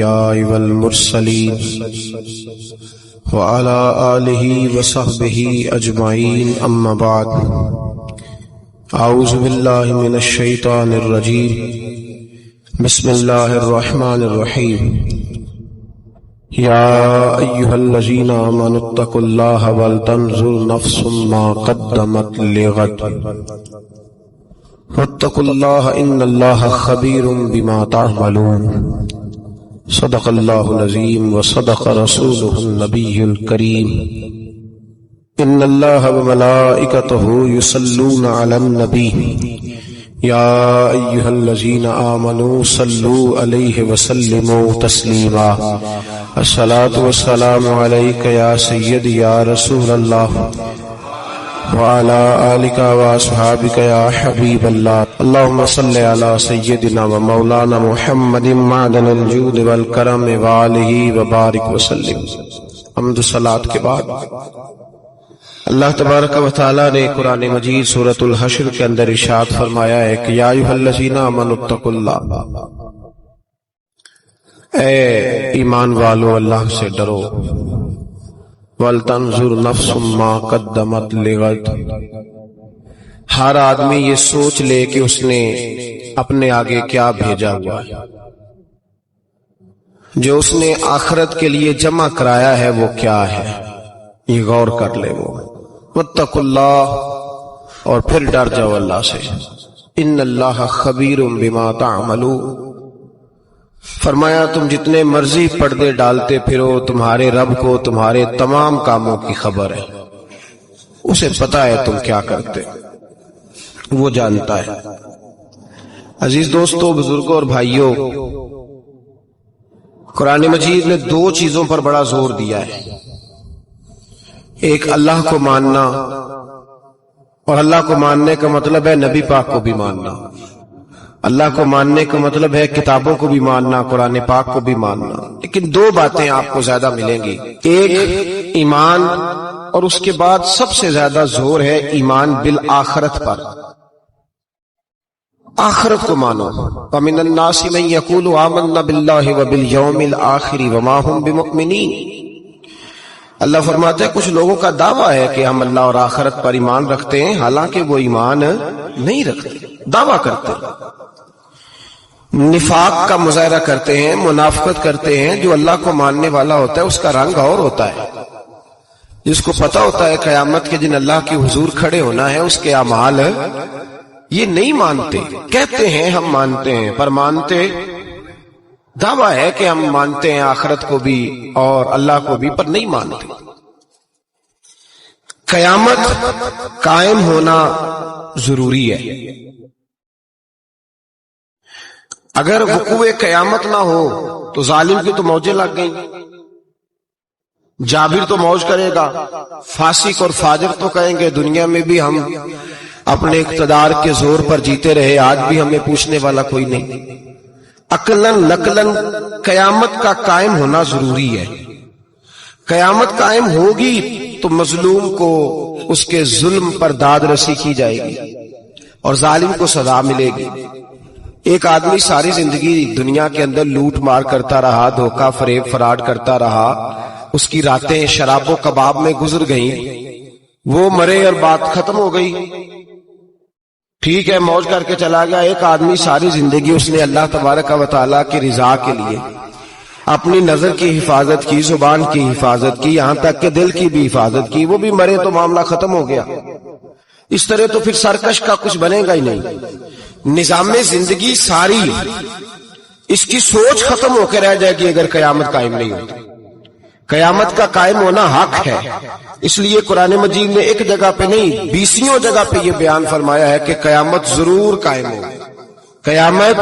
الأنبياء والمرسلين وعلى آله وصحبه أجمعين أما بعد أعوذ بالله من الشيطان الرجيم بسم الله الرحمن الرحيم يا أيها الذين آمنوا اتقوا الله ولتنظر نفس ما قدمت لغد واتقوا الله إن الله خبير بما تعملون صدق الله العظيم وصدق رسوله النبي الكريم إن الله وملائكته يصلون على النبي يا أيها الذين آمنوا صلوا عليه وسلموا تسليما الصلاة والسلام عليك يا سيدي يا رسول الله وعلى آلك وأصحابك يا حبيب الله اللهم صل على سيدنا ومولانا محمد معدن الجود والكرم وآلہ وبارک وسلم۔ حمد و صلاۃ کے بعد اللہ تبارک و تعالی نے قرآن مجید سورۃ الحشر کے اندر ارشاد فرمایا ہے کہ یا ایھا الذین آمنوا اتقوا اللہ، اے ایمان والو اللہ سے ڈرو، وَلْتَنْظُرْ نَفْسٌ مَا قَدَّمَتْ لِغَدٍ، ہر آدمی یہ سوچ لے کہ اس نے اپنے آگے کیا بھیجا ہوا ہے، جو اس نے آخرت کے لیے جمع کرایا ہے وہ کیا ہے، یہ غور کر لے وہ۔ وَاتَّقُوا اللَّهَ، اور پھر ڈر جاؤ اللہ سے، إِنَّ اللَّهَ خَبِيرٌ بِمَا تَعْمَلُونَ، فرمایا تم جتنے مرضی پردے ڈالتے پھرو، تمہارے رب کو تمہارے تمام کاموں کی خبر ہے، اسے پتا ہے تم کیا کرتے، وہ جانتا ہے۔ عزیز دوستو، بزرگوں اور بھائیوں، قرآن مجید نے دو چیزوں پر بڑا زور دیا ہے، ایک اللہ کو ماننا، اور اللہ کو ماننے کا مطلب ہے نبی پاک کو بھی ماننا، اللہ کو ماننے کا مطلب ہے کتابوں کو بھی ماننا، قرآن پاک کو بھی ماننا۔ لیکن دو باتیں آپ کو زیادہ ملیں گی، ایک ایمان، اور اس کے بعد سب سے زیادہ زور ہے ایمان بالآخرت پر، آخرت کو مانو۔ وَمِنَ النَّاسِ مَن يَقُولُ آمَنَّا بِاللَّهِ وَبِالْيَوْمِ الْآخِرِ وَمَا هُمْ بِمُؤْمِنِينَ، اللہ فرماتے ہیں کچھ لوگوں کا دعویٰ ہے کہ ہم اللہ اور آخرت پر ایمان رکھتے ہیں، حالانکہ وہ ایمان نہیں رکھتے، دعویٰ کرتے ہیں، نفاق کا مظاہرہ کرتے ہیں، منافقت کرتے ہیں۔ جو اللہ کو ماننے والا ہوتا ہے اس کا رنگ اور ہوتا ہے، جس کو پتا ہوتا ہے قیامت کے دن اللہ کے حضور کھڑے ہونا ہے، اس کے اعمال یہ نہیں مانتے، کہتے ہیں ہم مانتے ہیں، پر مانتے، دعویٰ ہے کہ ہم مانتے ہیں آخرت کو بھی اور اللہ کو بھی، پر نہیں مانتے۔ قیامت قائم ہونا ضروری ہے، اگر وقوع قیامت نہ ہو تو ظالم کی تو موجیں لگ گئیں، جابر تو موج کرے گا، فاسق اور فاجر تو کہیں گے دنیا میں بھی ہم اپنے اقتدار کے زور پر جیتے رہے، آج بھی ہمیں پوچھنے والا کوئی نہیں۔ عقلاً نقلاً قیامت کا قائم ہونا ضروری ہے۔ قیامت قائم ہوگی تو مظلوم کو اس کے ظلم پر داد رسی کی جائے گی اور ظالم کو سزا ملے گی۔ ایک آدمی ساری زندگی دنیا کے اندر لوٹ مار کرتا رہا، دھوکہ فریب فراڈ کرتا رہا، اس کی راتیں شراب و کباب میں گزر گئیں، وہ مرے اور بات ختم ہو گئی، ٹھیک ہے موج کر کے چلا گیا۔ ایک آدمی ساری زندگی اس نے اللہ تبارک و تعالیٰ کی رضا کے لیے اپنی نظر کی حفاظت کی، زبان کی حفاظت کی، یہاں تک کہ دل کی بھی حفاظت کی، وہ بھی مرے تو معاملہ ختم ہو گیا۔ اس طرح تو پھر سرکش کا کچھ بنے گا ہی نہیں۔ نظام زندگی ساری اس کی سوچ ختم ہو کے رہ جائے گی اگر قیامت قائم نہیں ہوتی۔ قیامت کا قائم ہونا حق ہے، اس لیے قرآن مجید نے ایک جگہ پہ نہیں 20 جگہ پہ یہ بیان فرمایا ہے کہ قیامت ضرور قائم ہوگی، قیامت،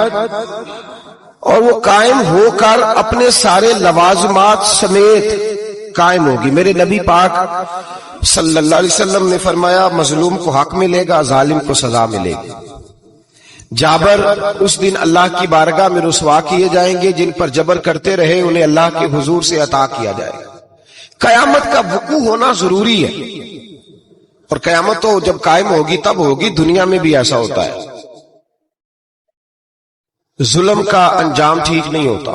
اور وہ قائم ہو کر اپنے سارے لوازمات سمیت قائم ہوگی۔ میرے نبی پاک صلی اللہ علیہ وسلم نے فرمایا مظلوم کو حق ملے گا، ظالم کو سزا ملے گی۔ جابر اس دن اللہ کی بارگاہ میں رسوا کیے جائیں گے، جن پر جبر کرتے رہے انہیں اللہ کے حضور سے عطا کیا جائے گا۔ قیامت کا وقوع ہونا ضروری ہے، اور قیامت تو جب قائم ہوگی تب ہوگی، دنیا میں بھی ایسا ہوتا ہے۔ ظلم کا انجام ٹھیک نہیں ہوتا،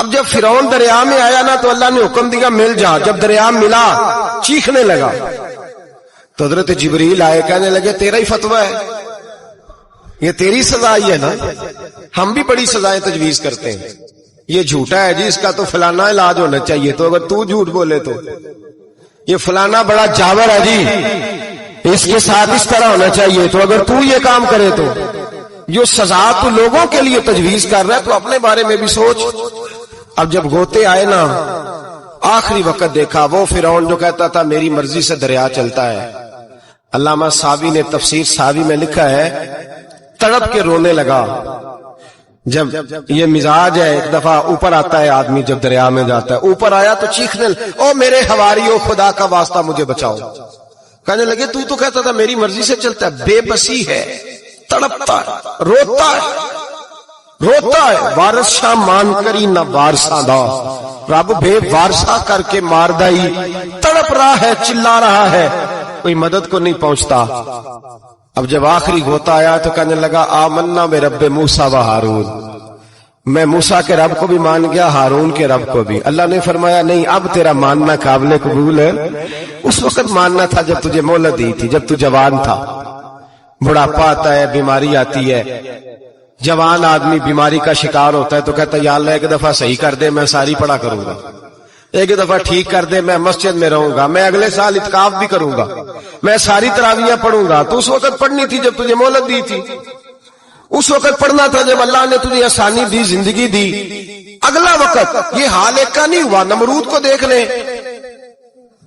اب جب فرعون دریا میں آیا نا تو اللہ نے حکم دیا مل جا. جب دریا ملا چیخنے لگا تو حضرت جبریل آئے, کہنے لگے تیرا ہی فتویٰ ہے, یہ تیری سزا ہی ہے نا. ہم بھی بڑی سزائیں تجویز کرتے ہیں, یہ جھوٹا ہے جی اس کا تو فلانا علاج ہونا چاہیے, تو اگر تو جھوٹ بولے تو یہ فلانا بڑا جاور ہے جی اس کے ساتھ اس طرح ہونا چاہیے, تو اگر تو یہ کام کرے تو جو سزا تو لوگوں کے لیے تجویز کر رہا ہے تو اپنے بارے میں بھی سوچ. اب جب غوطے آئے نا آخری وقت دیکھا وہ فرعون جو کہتا تھا میری مرضی سے دریا چلتا ہے. علامہ ساوی نے تفسیر ساوی میں لکھا ہے تڑپ کے رونے لگا. جب یہ مزاج ہے ایک دفعہ اوپر آتا ہے آدمی جب دریا میں جاتا ہے, اوپر آیا تو چیخنے او میرے حواریو خدا کا واسطہ مجھے بچاؤ. کہنے لگے تو کہتا تھا میری مرضی سے چلتا ہے. بے بسی ہے, تڑپتا ہے, روتا ہے. وارث شاہ مان کری نہ وارثہ دا, رب بے وارثہ کر کے مار دائی. تڑپ رہا ہے, چلا رہا ہے, کوئی مدد کو نہیں پہنچتا. اب جب آخری غوطہ آیا تو کہنے لگا آمنا بے رب موسیٰ و ہارون, میں موسیٰ کے رب کو بھی مان گیا, ہارون کے رب کو بھی. اللہ نے فرمایا نہیں اب تیرا ماننا قابل قبول ہے. اس وقت ماننا تھا جب تجھے مہلت دی تھی, جب تو جوان تھا. بڑھاپا آتا ہے, بیماری آتی ہے, جوان آدمی بیماری کا شکار ہوتا ہے تو کہتا ہے یا اللہ ایک دفعہ صحیح کر دے میں ساری پڑھا کروں گا, ایک دفعہ ٹھیک کر دے میں مسجد میں رہوں گا, میں اگلے سال اعتکاف بھی کروں گا, میں ساری تراویحیں پڑھوں گا. تو اس وقت پڑھنی تھی جب تجھے مہلت دی تھی, اس وقت پڑھنا تھا جب اللہ نے تجھے آسانی دی, زندگی دی. اگلا وقت یہ حال ایک کا نہیں ہوا. نمرود کو دیکھ لیں,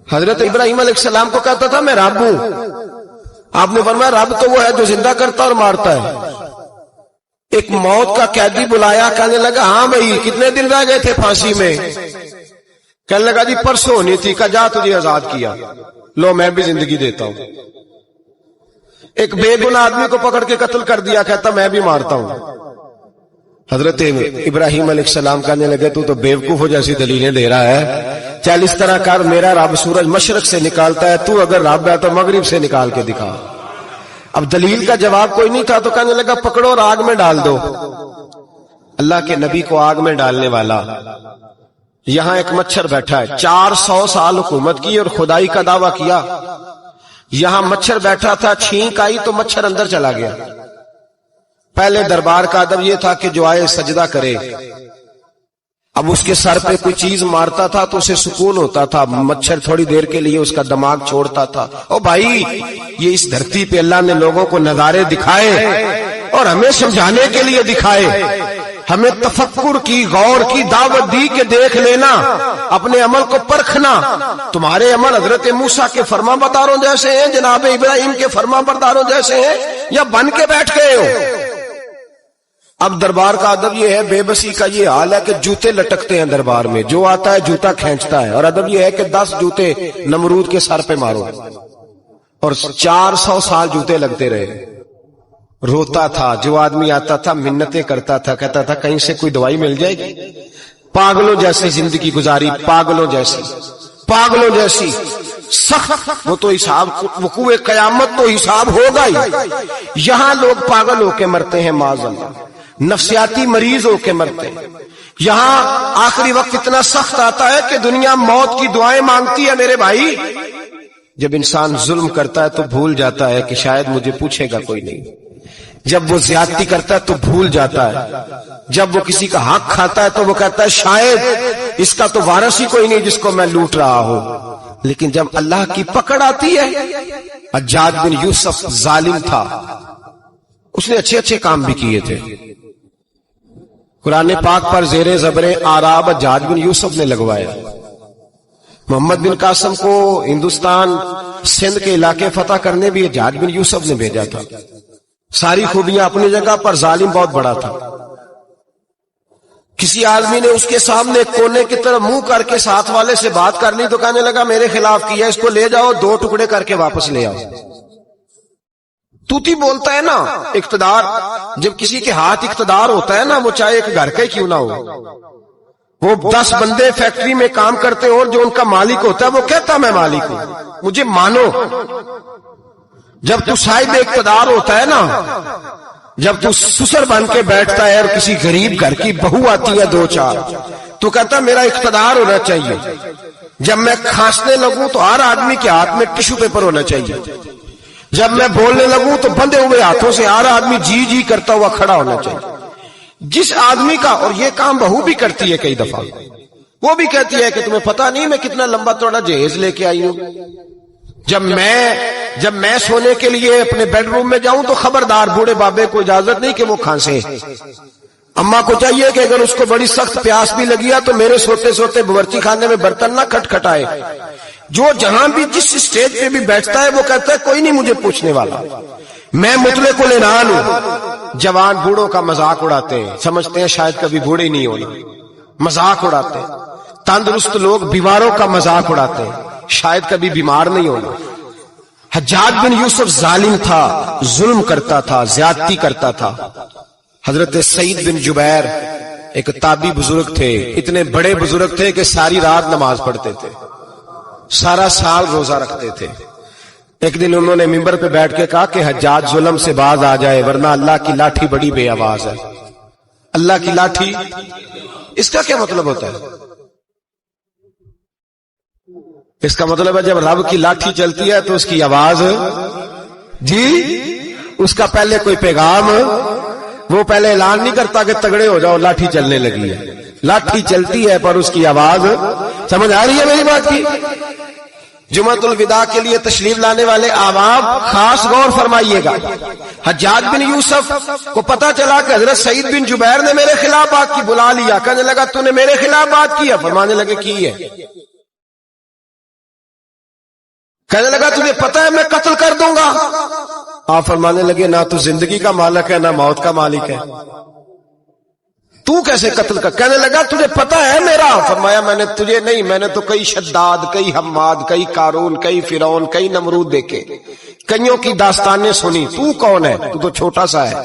حضرت ابراہیم علیہ السلام کو کہتا تھا میں رب ہوں. آپ نے فرمایا رب تو وہ ہے جو زندہ کرتا اور مارتا ہے. ایک موت کا قیدی بلایا, کہنے لگا ہاں بھائی کتنے دن رہ گئے تھے پھانسی میں؟ کہنے لگا جی پرسوں ہونی تھی. کہا جا تجھے آزاد کیا, لو میں بھی زندگی دیتا ہوں. ایک بے گناہ آدمی کو پکڑ کے قتل کر دیا, کہتا میں بھی مارتا ہوں. حضرت ابراہیم علیہ السلام کہنے لگے تو بیوقوفوں جیسی دلیلیں دے رہا ہے, چل اس طرح کر میرا رب سورج مشرق سے نکالتا ہے, تو اگر رب ہے تو مغرب سے نکال کے دکھا. اب دلیل کا جواب کوئی نہیں تھا تو کہنے لگا پکڑو اور آگ میں ڈال دو. اللہ کے نبی کو آگ میں ڈالنے والا. یہاں ایک مچھر بیٹھا ہے, 400 سال حکومت کی اور خدائی کا دعویٰ کیا. یہاں مچھر بیٹھا تھا, چھینک آئی تو مچھر اندر چلا گیا. پہلے دربار کا ادب یہ تھا کہ جو آئے سجدہ کرے. اب اس کے سر پہ کوئی چیز مارتا تھا تو اسے سکون ہوتا تھا, مچھر تھوڑی دیر کے لیے اس کا دماغ چھوڑتا تھا. او بھائی یہ اس دھرتی پہ اللہ نے لوگوں کو نظارے دکھائے اور ہمیں سمجھانے کے لیے دکھائے, ہمیں تفکر کی, غور کی دعوت دی کہ دیکھ لینا, اپنے عمل کو پرکھنا. تمہارے عمل حضرت موسیٰ کے فرما برداروں جیسے ہیں, جناب ابراہیم کے فرما برداروں جیسے ہیں, یا بن کے بیٹھ گئے ہو. اب دربار کا ادب یہ ہے, بے بسی کا یہ حال ہے کہ جوتے لٹکتے ہیں دربار میں, جو آتا ہے جوتا کھینچتا ہے. اور ادب یہ ہے کہ 10 جوتے نمرود کے سر پہ مارو, اور 400 سال جوتے لگتے رہے. روتا تھا, جو آدمی آتا تھا منتیں کرتا تھا, کہتا تھا کہیں سے کوئی دوائی مل جائے گی. پاگلوں جیسی زندگی گزاری, پاگلوں جیسی سخت. وہ تو حساب وقوع قیامت تو حساب ہوگا ہی. یہاں لوگ پاگل ہو کے مرتے ہیں, معاذ اللہ, نفسیاتی مریض ہو کے مرتے ہیں. یہاں آخری وقت اتنا سخت آتا ہے کہ دنیا موت کی دعائیں مانگتی ہے. میرے بھائی جب انسان ظلم کرتا ہے تو بھول جاتا ہے کہ شاید مجھے پوچھے گا کوئی نہیں. جب وہ زیادتی کرتا ہے تو بھول جاتا ہے. جب وہ کسی کا حق کھاتا ہے تو وہ کہتا ہے شاید اس کا تو وارث ہی کوئی نہیں جس کو میں لوٹ رہا ہوں. لیکن جب اللہ کی پکڑ آتی ہے, حجاج بن یوسف ظالم تھا, اس نے اچھے کام بھی کیے تھے. قرآن پاک پر زیر زبر آراب حجاج بن یوسف نے لگوایا. محمد بن قاسم کو ہندوستان سندھ کے علاقے فتح کرنے بھی حجاج بن یوسف نے بھیجا تھا. ساری خوبیاں اپنی جگہ پر, ظالم بہت بڑا تھا. کسی آدمی نے اس کے سامنے کونے کی طرف منہ کر کے ساتھ والے سے بات کر لی تو کہنے لگا میرے خلاف کیا, اس کو لے جاؤ 2 ٹکڑے کر کے واپس لے آؤ. توتی بولتا ہے نا اقتدار, جب کسی کے ہاتھ اقتدار ہوتا ہے نا, وہ چاہے ایک گھر کا ہی کیوں نہ ہو, وہ 10 بندے فیکٹری میں کام کرتے اور جو ان کا مالک ہوتا ہے وہ کہتا میں مالک ہوں, مجھے مانو. جب تو صاحب اقتدار ہوتا ہے نا, جب تو سسر بن کے بیٹھتا ہے اور کسی غریب گھر کی بہو آتی ہے 2-4, تو کہتا میرا اقتدار ہونا چاہیے، جب میں کھانسنے لگوں تو ہر آدمی کے ہاتھ میں ٹشو پیپر ہونا چاہیے، جب میں بولنے لگوں تو بندھے ہوئے ہاتھوں سے ہر آدمی جی جی کرتا ہوا کھڑا ہونا چاہیے۔ جس آدمی کا، اور یہ کام بہو بھی کرتی ہے کئی دفعہ، وہ بھی کہتی ہے کہ تمہیں پتا نہیں میں کتنا لمبا چوڑا جہیز لے کے آئی ہوں، جب میں سونے کے لیے اپنے بیڈ روم میں جاؤں تو خبردار بوڑھے بابے کو اجازت نہیں کہ وہ کھانسے، اماں کو چاہیے کہ اگر اس کو بڑی سخت پیاس بھی لگی ہے تو میرے سوتے سوتے باورچی خانے میں برتن نہ کھٹکھٹائے۔ جو جہاں بھی جس اسٹیج پہ بھی بیٹھتا ہے وہ کہتا ہے کوئی نہیں مجھے پوچھنے والا، میں مطلق العنان ہوں۔ جوان بوڑھوں کا مذاق اڑاتے ہیں، سمجھتے ہیں شاید کبھی بوڑھے نہیں ہونا، مذاق اڑاتے ہیں۔ تندرست لوگ بیماروں کا مذاق اڑاتے ہیں، شاید کبھی بیمار نہیں ہونا۔ حجاج بن یوسف ظالم تھا، ظلم کرتا تھا، زیادتی کرتا تھا۔ حضرت سعید بن جبیر ایک تابعی بزرگ تھے، اتنے بڑے بزرگ تھے کہ ساری رات نماز پڑھتے تھے، سارا سال روزہ رکھتے تھے۔ ایک دن انہوں نے ممبر پہ بیٹھ کے کہا کہ حجاج ظلم سے باز آ جائے ورنہ اللہ کی لاٹھی بڑی بے آواز ہے۔ اللہ کی لاٹھی، اس کا کیا مطلب ہوتا ہے؟ اس کا مطلب ہے جب رب کی لاٹھی چلتی ہے تو اس کی آواز، جی اس کا پہلے کوئی پیغام، وہ پہلے اعلان نہیں کرتا کہ تگڑے ہو جاؤ لاٹھی چلنے لگی ہے، لاٹھی چلتی ہے پر اس کی آواز، سمجھ آ رہی ہے میری بات کی؟ جمعۃ الوداع کے لیے تشریف لانے والے احباب خاص غور فرمائیے گا۔ حجاج بن یوسف کو پتا چلا کہ حضرت سعید بن جبیر نے میرے خلاف بات کی، بلا لیا، کہنے لگا تو نے میرے خلاف بات کی ہے؟ فرمانے لگے کی ہے۔ کہنے لگا تجھے پتا ہے میں قتل کر دوں گا؟ آپ فرمانے لگے نہ تو زندگی کا مالک ہے نہ موت کا مالک ہے، تو کیسے قتل کر؟ کہنے لگا تجھے پتا ہے میرا؟ فرمایا میں نے تجھے نہیں، میں نے تو کئی شداد، کئی حماد، کئی قارون، کئی فرعون، کئی نمرود دیکھے، کئیوں کی داستانیں سنی، تو کون ہے؟ تو چھوٹا سا ہے۔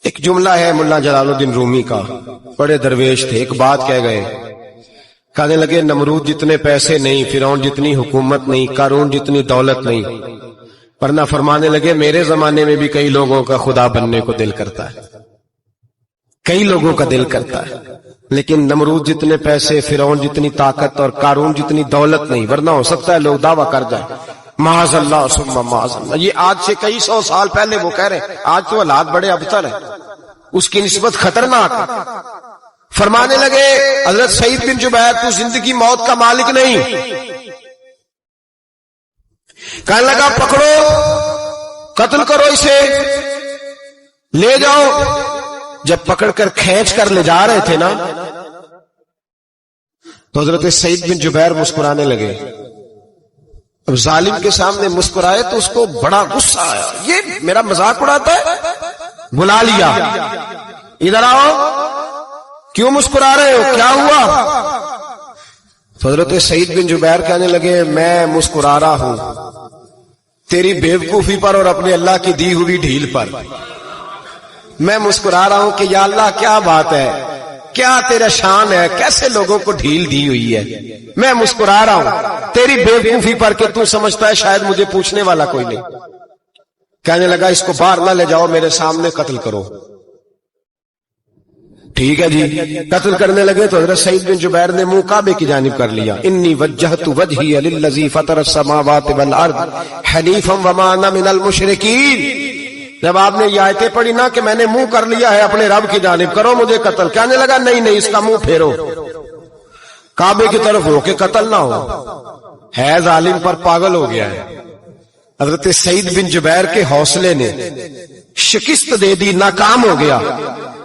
ایک جملہ ہے ملا جلال الدین رومی کا، بڑے درویش تھے، ایک بات کہہ گئے، کہنے لگے نمرود جتنے پیسے نہیں، فرعون جتنی حکومت نہیں، قارون جتنی دولت نہیں، ورنہ فرمانے لگے میرے زمانے میں بھی کئی لوگوں کا خدا بننے کو دل کرتا ہے، کئی لوگوں کا دل کرتا ہے، لیکن نمرود جتنے پیسے، فرعون جتنی طاقت اور قارون جتنی دولت نہیں، ورنہ ہو سکتا ہے لوگ دعویٰ کر جائیں معاذ اللہ ثم معاذ اللہ۔ یہ آج سے کئی سو سال پہلے وہ کہہ رہے ہیں، آج تو حالات بڑے ابتر ہیں، اس کی نسبت خطرناک ہے۔ فرمانے لگے حضرت سعید بن جبیر تو زندگی موت کا مالک نہیں۔ کہنے لگا پکڑو، قتل کرو اسے، لے جاؤ۔ جب پکڑ کر کھینچ کر لے جا رہے تھے نا تو حضرت سعید بن جبیر مسکرانے لگے۔ اب ظالم کے سامنے مسکرائے تو اس کو بڑا غصہ آیا، یہ میرا مذاق اڑاتا ہے؟ بلا لیا، ادھر آؤ، کیوں مسکرا رہے ہو، کیا ہوا؟ حضرت سعید بن جبیر کہنے لگے میں مسکرا رہا ہوں تیری بیوقوفی پر اور اپنے اللہ کی دی ہوئی ڈھیل پر۔ میں مسکرا رہا ہوں کہ یا اللہ کیا بات ہے، کیا تیرا شان ہے، کیسے لوگوں کو ڈھیل دی ہوئی ہے۔ میں مسکرا رہا ہوں تیری بیوقوفی پر کہ تو سمجھتا ہے شاید مجھے پوچھنے والا کوئی نہیں۔ کہنے لگا اس کو باہر نہ لے جاؤ، میرے سامنے قتل کرو۔ ٹھیک ہے جی، قتل کرنے لگے تو حضرت سعید بن جبیر نے منہ کعبے کی جانب کر لیا، انی وجہت وجہی للذی فطر السماوات والارض حنیفا وما انا من المشرکین۔ جب آپ نے یہ آیتیں پڑھی نا کہ میں نے منہ کر لیا ہے اپنے رب کی جانب، کرو مجھے قتل، کہنے لگا نہیں نہیں، اس کا منہ پھیرو، کعبے کی طرف ہو کے قتل نہ ہو، ہے ظالم پر پاگل ہو گیا ہے۔ حضرت سعید بن جبیر کے حوصلے نے شکست دے دی، ناکام ہو گیا،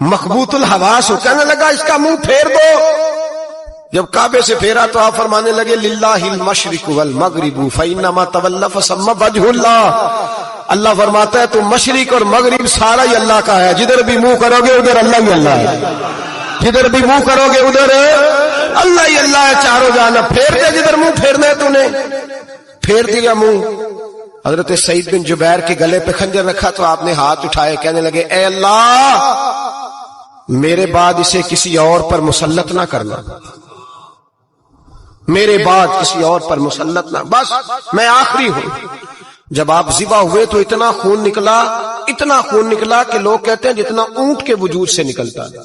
مخبوط الحواس ہو، کہنے لگا اس کا منہ پھیر دو۔ جب کعبے سے پھیرا تو آپ فرمانے لگے للہ المشرق والمغرب فإنما تولى فثم وجه اللہ۔ اللہ فرماتا ہے تو مشرق اور مغرب سارا ہی اللہ کا ہے، جدھر بھی منہ کرو گے ادھر اللہ ہی اللہ ہے، جدھر بھی منہ کرو گے ادھر اللہ ہی اللہ ہے، چاروں جانب پھیر دے، جدھر منہ پھیرنا ہے تو نے پھیر دیا منہ۔ حضرت سعید بن جبیر کے گلے پہ خنجر رکھا تو آپ نے ہاتھ اٹھائے، کہنے لگے اے اللہ میرے بعد اسے کسی اور پر مسلط نہ کرنا، میرے بعد کسی اور پر مسلط نہ، بس میں آخری ہوں۔ جب آپ ذبح ہوئے تو اتنا خون نکلا کہ لوگ کہتے ہیں جتنا اونٹ کے وجود سے نکلتا ہے،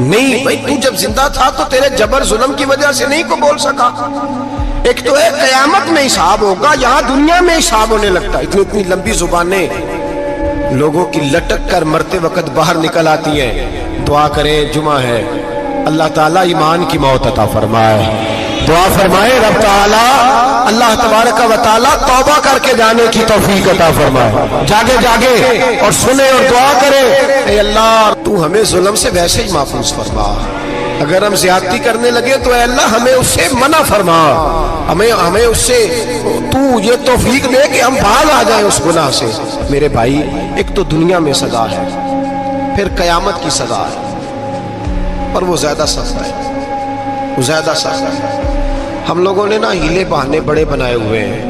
نہیں بھائی، تو جب زندہ تھا تو تیرے جبر ظلم کی وجہ سے نہیں کو بول سکا. ایک تو ہے قیامت میں حساب ہوگا، یہاں دنیا میں حساب ہونے لگتا. اتنی لمبی زبانیں لوگوں کی لٹک کر مرتے وقت باہر نکل آتی ہیں. دعا کریں، جمعہ ہے، اللہ تعالیٰ ایمان کی موت عطا فرمائے. دعا فرمائے رب تعالیٰ اللہ تبارک و تعالیٰ توبہ کر کے جانے کی توفیق عطا فرمائے. جاگے جاگے اور سنے اور دعا کرے، اے اللہ تو ہمیں ظلم سے ویسے ہی محفوظ فرما. اگر ہم زیادتی کرنے لگے تو اے اللہ ہمیں اس سے منع فرما. ہمیں اس سے تو یہ توفیق دے کہ ہم باز آ جائیں اس گناہ سے. میرے بھائی، ایک تو دنیا میں سزا ہے، پھر قیامت کی سزا ہے، اور وہ زیادہ سخت ہے. وہ زیادہ سخت ہے. ہم لوگوں نے نا ہیلے بہانے بڑے بنائے ہوئے ہیں.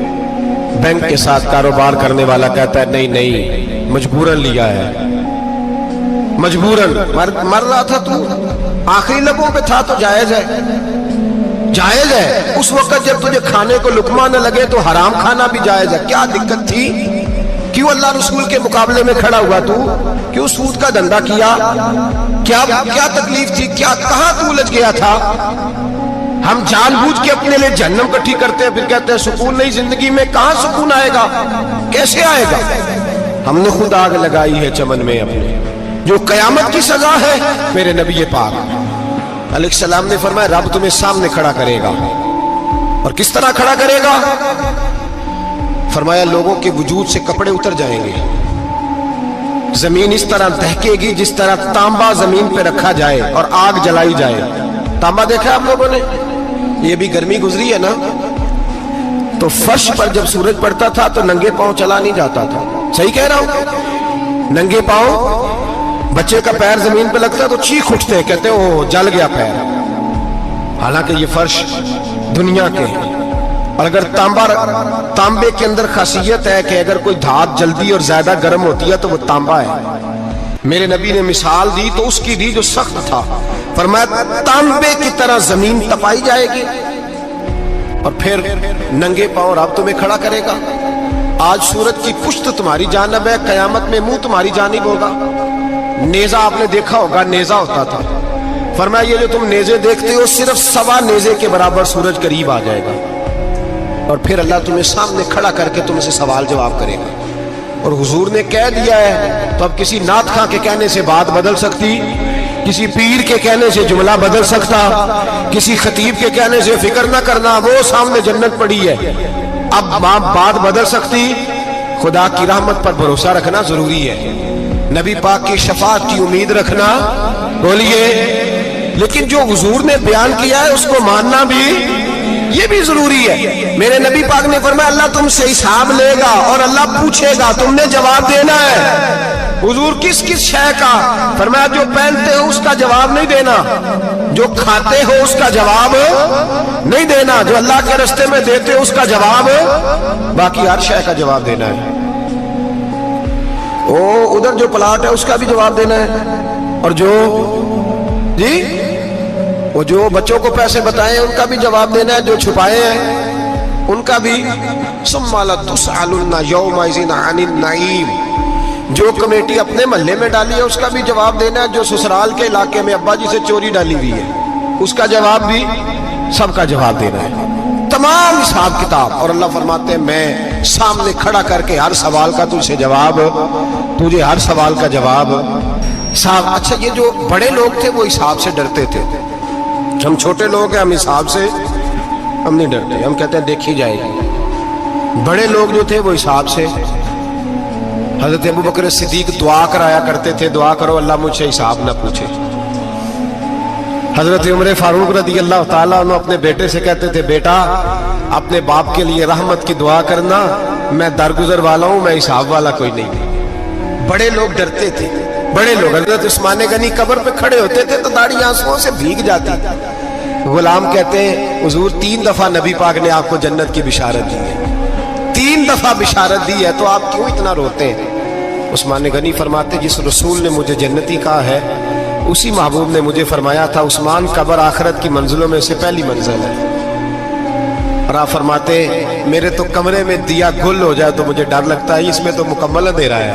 بینک کے ساتھ کاروبار کرنے والا کہتا ہے نہیں مجبوراً لیا ہے، مجبوراً. مر رہا تھا تو آخری لبوں پہ تھا تو جائز ہے، جائز ہے. اس وقت جب تجھے کھانے کو لقمہ نہ لگے تو حرام کھانا بھی جائز ہے. کیا دقت تھی؟ کیوں اللہ رسول کے مقابلے میں کھڑا ہوا تو؟ کیوں سود کا دھندا کیا؟ کیا تکلیف تھی؟ کہاں تو الجھ گیا تھا؟ ہم جان بوجھ کے اپنے لیے جہنم کٹھی کرتے ہیں، پھر کہتے ہیں سکون نہیں زندگی میں. کہاں سکون آئے گا؟ کیسے آئے گا؟ ہم نے خود آگ لگائی ہے چمن میں اپنے. جو قیامت کی سزا ہے، میرے نبی پاک علیہ السلام نے فرمایا رب تمہیں سامنے کھڑا کرے گا. اور کس طرح کھڑا کرے گا؟ فرمایا لوگوں کے وجود سے کپڑے اتر جائیں گے، زمین اس طرح دہکے گی جس طرح تانبا زمین پہ رکھا جائے اور آگ جلائی جائے. تانبا دیکھا آپ لوگوں نے؟ یہ بھی گرمی گزری ہے نا، تو فرش پر جب سورج پڑتا تھا تو ننگے پاؤں چلا نہیں جاتا تھا. صحیح کہہ رہا ہوں؟ ننگے پاؤں، بچے کا پیر زمین پہ لگتا ہے تو چیخ اٹھتے ہیں، کہتے ہیں اوہ جل گیا پیر. حالانکہ یہ فرش دنیا کے. اور اگر تانبے کے اندر خاصیت ہے کہ اگر کوئی دھات جلدی اور زیادہ گرم ہوتی ہے تو وہ تانبا ہے. میرے نبی نے مثال دی تو اس کی دی جو سخت تھا. فرمایا تانبے کی طرح زمین تپائی جائے گی اور پھر ننگے پاؤں رب تمہیں کھڑا کرے گا. آج سورج کی پشت تمہاری جانب ہے، قیامت میں منہ تمہاری جانب ہوگا. نیزہ آپ نے دیکھا ہوگا، نیزہ ہوتا تھا. فرمایا یہ جو تم نیزے دیکھتے ہو صرف 1.25 نیزے کے برابر سورج قریب آ جائے گا، اور پھر اللہ تمہیں سامنے کھڑا کر کے تم سے سوال جواب کرے گا. اور حضور نے کہہ دیا ہے تو اب کسی نعت خواں کے کہنے سے بات بدل سکتی، کسی پیر کے کہنے سے جملہ بدل سکتا، کسی خطیب کے کہنے سے فکر نہ کرنا وہ سامنے جنت پڑی ہے، اب بات بدل سکتی. خدا کی رحمت پر بھروسہ رکھنا ضروری ہے، نبی پاک کی شفاعت کی امید رکھنا. بولیے. لیکن جو حضور نے بیان کیا ہے اس کو ماننا بھی یہ بھی ضروری ہے. میرے نبی پاک نے فرمایا اللہ تم سے حساب لے گا اور اللہ پوچھے گا، تم نے جواب دینا ہے. حضور کس شے کا؟ فرمایا جو پہنتے ہو اس کا جواب نہیں دینا، جو کھاتے ہو اس کا جواب نہیں دینا، جو اللہ کے راستے میں دیتے ہو اس کا جواب، باقی ہر شے کا جواب دینا ہے. ادھر جو پلاٹ ہے اس کا بھی جواب دینا ہے، اور جو بچوں کو پیسے بتائے ان کا بھی جواب دینا ہے، جو چھپائے ہیں ان کا بھی. ثم لتسألن یومئذ عن النعیم. جو کمیٹی اپنے محلے میں ڈالی ہے اس کا بھی جواب دینا ہے، جو سسرال کے علاقے میں ابا جی سے چوری ڈالی ہوئی ہے اس کا جواب بھی، سب کا جواب دینا ہے، تمام حساب کتاب. اور اللہ فرماتے ہیں میں سامنے کھڑا کر کے ہر سوال کا تجھ سے جواب، تجھے ہر سوال کا جواب. حساب. اچھا یہ جو بڑے لوگ تھے وہ حساب سے ڈرتے تھے، ہم چھوٹے لوگ ہیں ہم حساب سے ہم نہیں ڈرتے، ہم کہتے ہیں دیکھی جائے گی. بڑے لوگ جو تھے وہ حساب سے. حضرت ابو بکر صدیق دعا کرایا کرتے تھے، دعا کرو اللہ مجھ سے حساب نہ پوچھے. حضرت عمر فاروق رضی اللہ تعالیٰ عنہ اپنے بیٹے سے کہتے تھے بیٹا اپنے باپ کے لیے رحمت کی دعا کرنا، میں درگزر والا ہوں، میں حساب والا کوئی نہیں. بڑے لوگ ڈرتے تھے، بڑے لوگ. حضرت عثمان غنی قبر پہ کھڑے ہوتے تھے تو داڑھی آنسوؤں سے بھیگ جاتی. غلام کہتے ہیں حضور 3 دفعہ نبی پاک نے آپ کو جنت کی بشارت دی ہے، 3 دفعہ بشارت دی ہے، تو آپ کیوں اتنا روتے ہیں؟ عثمان غنی فرماتے جس رسول نے مجھے جنتی کہا ہے اسی محبوب نے مجھے فرمایا تھا عثمان قبر آخرت کی منزلوں میں سے پہلی منزل ہے. اور آپ فرماتے میرے تو کمرے میں دیا گل ہو جائے تو مجھے ڈر لگتا ہے، اس میں تو مکمل اندھیرا ہے.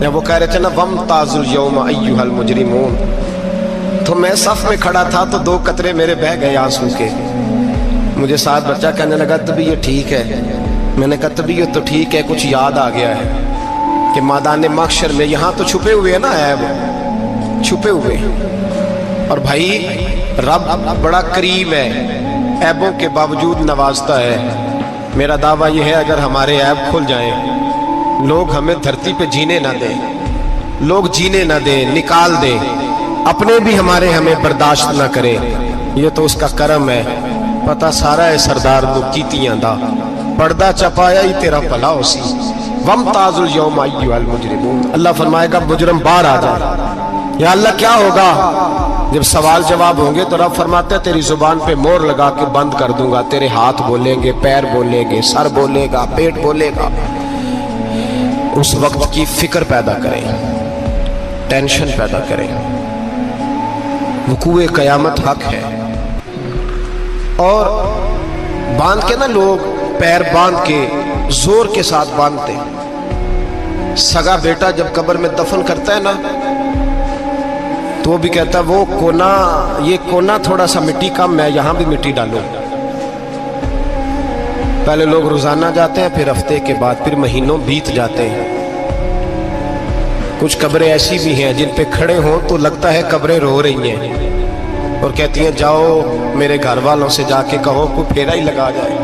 جب وہ کہہ رہے تھے نا وَامْتَازُوا الْيَوْمَ أَيُّهَا الْمُجْرِمُونَ، تو میں صف میں کھڑا تھا تو 2 قطرے میرے بہہ گئے آنسو کے. مجھے ساتھ بچہ کہنے لگا طبیعت ٹھیک ہے. میں نے کہا طبیعت تو ٹھیک ہے، کچھ یاد آ گیا ہے کہ میدان محشر میں یہاں تو چھپے ہوئے ہیں نا عیب، چھپے ہوئے ہیں. اور بھائی رب بڑا کریم ہے، عیبوں کے باوجود نوازتا ہے. میرا دعویٰ یہ ہے اگر ہمارے عیب کھل جائیں، لوگ ہمیں دھرتی پہ جینے نہ دیں، لوگ جینے نہ دیں، نکال دیں، اپنے بھی ہمیں برداشت نہ کرے، یہ تو اس کا کرم ہے. پتہ سارا ہے سردار دو کیتیاں دا پردہ چپایا ہی تیرا بھلا ہو سی. وَامْتَازُوا الْيَوْمَ أَيُّهَا الْمُجْرِمُونَ. اللہ فرمائے گا مجرم باہر آ جائے. یا اللہ کیا ہوگا؟ جب سوال جواب ہوں گے تو رب فرماتے ہیں تیری زبان پہ مور لگا کے بند کر دوں گا. تیرے ہاتھ بولیں گے، پیر بولیں گے، سر بولے گا، پیٹ بولے گا. اس وقت کی فکر پیدا کریں، ٹینشن پیدا کریں. وقوع قیامت حق ہے. اور باندھ کے نا لوگ پیر باندھ کے زور کے ساتھ باندھتے. سگا بیٹا جب قبر میں دفن کرتا ہے نا تو وہ بھی کہتا ہے وہ کونا، یہ کونا تھوڑا سا مٹی کم ہے، یہاں بھی مٹی ڈالو. پہلے لوگ روزانہ جاتے ہیں، پھر ہفتے کے بعد، پھر مہینوں بیت جاتے ہیں. کچھ قبریں ایسی بھی ہیں جن پہ کھڑے ہوں تو لگتا ہے قبریں رو رہی ہیں اور کہتی ہیں جاؤ میرے گھر والوں سے جا کے کہو کوئی پھیرا ہی لگا جائے.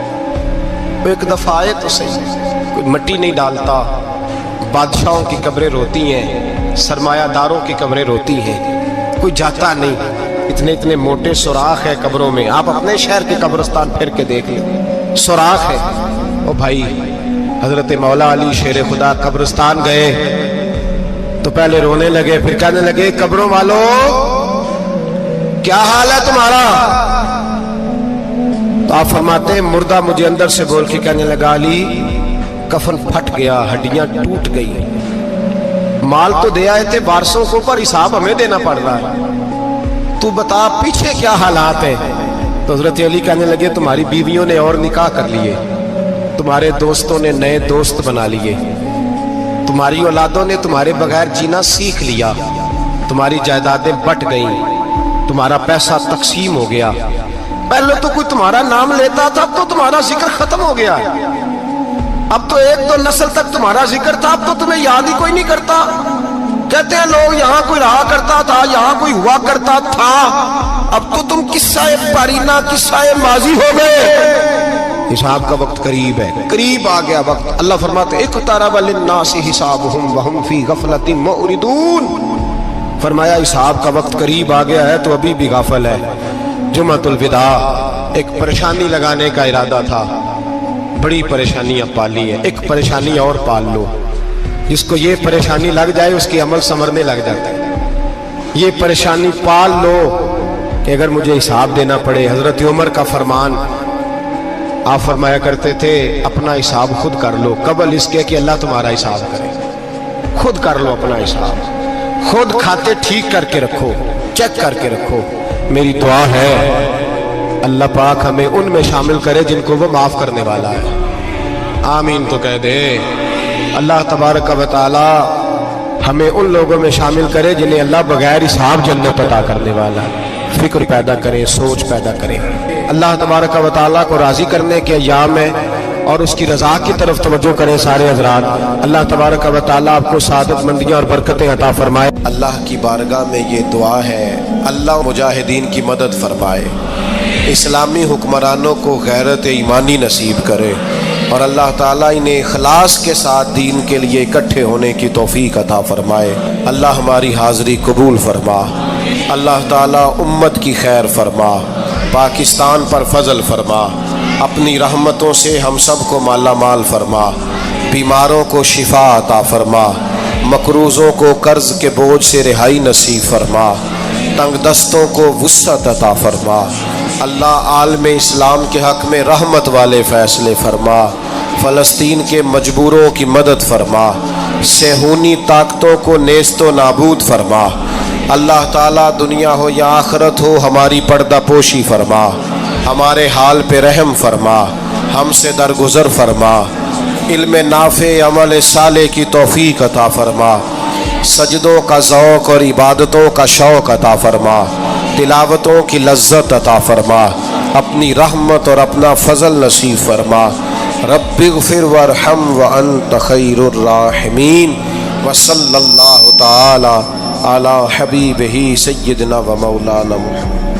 وہ ایک دفعہ آئے تو صحیح، کوئی مٹی نہیں ڈالتا. بادشاہوں کی قبریں روتی ہیں، سرمایہ داروں کی قبریں روتی ہیں، کوئی جاتا نہیں. اتنے موٹے سوراخ ہے قبروں میں. آپ اپنے شہر کے قبرستان پھر کے دیکھ لیں، سوراخ ہے. او بھائی حضرت مولا علی شیر خدا قبرستان گئے تو پہلے رونے لگے، پھر کہنے لگے قبروں والوں کیا حال ہے تمہارا؟ تو آپ فرماتے ہیں مردہ مجھے اندر سے بول کے کہنے لگا علی کفن پھٹ گیا، ہڈیاں ٹوٹ گئی. مال تو دے آئے تھے وارثوں کو پر حساب ہمیں دینا پڑ رہا ہے، تو بتا پیچھے کیا حالات ہیں؟ تو حضرت علی کہنے لگے تمہاری بیویوں نے اور نکاح کر لیے، تمہارے دوستوں نے نئے دوست بنا لیے، تمہاری اولادوں نے تمہارے بغیر جینا سیکھ لیا، تمہاری جائیدادیں بٹ گئیں، تمہارا پیسہ تقسیم ہو گیا. پہلے تو کوئی تمہارا نام لیتا تھا، اب تو تمہارا ذکر ختم ہو گیا. اب تو 1-2 نسل تک تمہارا ذکر تھا، اب تو تمہیں یاد ہی کوئی نہیں کرتا. کہتے ہیں لوگ یہاں کوئی رہا کرتا تھا، یہاں کوئی ہوا کرتا تھا. اب تو تم قصہ پارینہ، قصہ ماضی ہو گئے. حساب کا وقت قریب ہے، قریب آ گیا وقت. اللہ فرماتے اقترب للناس حسابهم وهم فی غفلۃ معرضون. فرمایا حساب کا وقت قریب آ گیا ہے تو ابھی بھی غافل ہے. جمعۃ الوداع ایک پریشانی لگانے کا ارادہ تھا، بڑی پریشانیاں پالی ہے. ایک پریشانی اور پال لو، جس کو یہ پریشانی لگ جائے اس کی عمل سنورنے لگ جاتا ہے. یہ پریشانی پال لو کہ اگر مجھے حساب دینا پڑے. حضرت عمر کا فرمان، آپ فرمایا کرتے تھے اپنا حساب خود کر لو قبل اس کے کہ اللہ تمہارا حساب کرے. خود کر لو اپنا حساب، خود کھاتے ٹھیک کر کے رکھو، چیک کر کے رکھو. میری دعا ہے اللہ پاک ہمیں ان میں شامل کرے جن کو وہ معاف کرنے والا ہے. آمین تو کہہ دے. اللہ تبارک و تعالی ہمیں ان لوگوں میں شامل کرے جنہیں اللہ بغیر حساب جنت عطا کرنے والا ہے. فکر پیدا کریں، سوچ پیدا کریں. اللہ تبارک و تعالیٰ کو راضی کرنے کے ایام ہے اور اس کی رضا کی طرف توجہ کریں سارے حضرات. اللہ تبارک و تعالیٰ آپ کو سعادت مندیاں اور برکتیں عطا فرمائے. اللہ کی بارگاہ میں یہ دعا ہے اللہ مجاہدین کی مدد فرمائے، اسلامی حکمرانوں کو غیرت ایمانی نصیب کرے اور اللہ تعالیٰ انہیں اخلاص کے ساتھ دین کے لیے اکٹھے ہونے کی توفیق عطا فرمائے. اللہ ہماری حاضری قبول فرما. اللہ تعالیٰ امت کی خیر فرما، پاکستان پر فضل فرما، اپنی رحمتوں سے ہم سب کو مالا مال فرما، بیماروں کو شفا عطا فرما، مقروضوں کو قرض کے بوجھ سے رہائی نصیب فرما، تنگ دستوں کو وسعت عطا فرما. اللہ عالم اسلام کے حق میں رحمت والے فیصلے فرما، فلسطین کے مجبوروں کی مدد فرما، صہیونی طاقتوں کو نیست و نابود فرما. اللہ تعالیٰ دنیا ہو یا آخرت ہو ہماری پردہ پوشی فرما، ہمارے حال پہ رحم فرما، ہم سے درگزر فرما، علم نافع عمل صالح کی توفیق عطا فرما. سجدوں کا ذوق اور عبادتوں کا شوق عطا فرما، تلاوتوں کی لذت عطا فرما، اپنی رحمت اور اپنا فضل نصیب فرما۔ رب اغفر وارحم وانت خیر الراحمین، وصلی اللہ تعالی علی حبیبہ سیدنا و مولانا محمد۔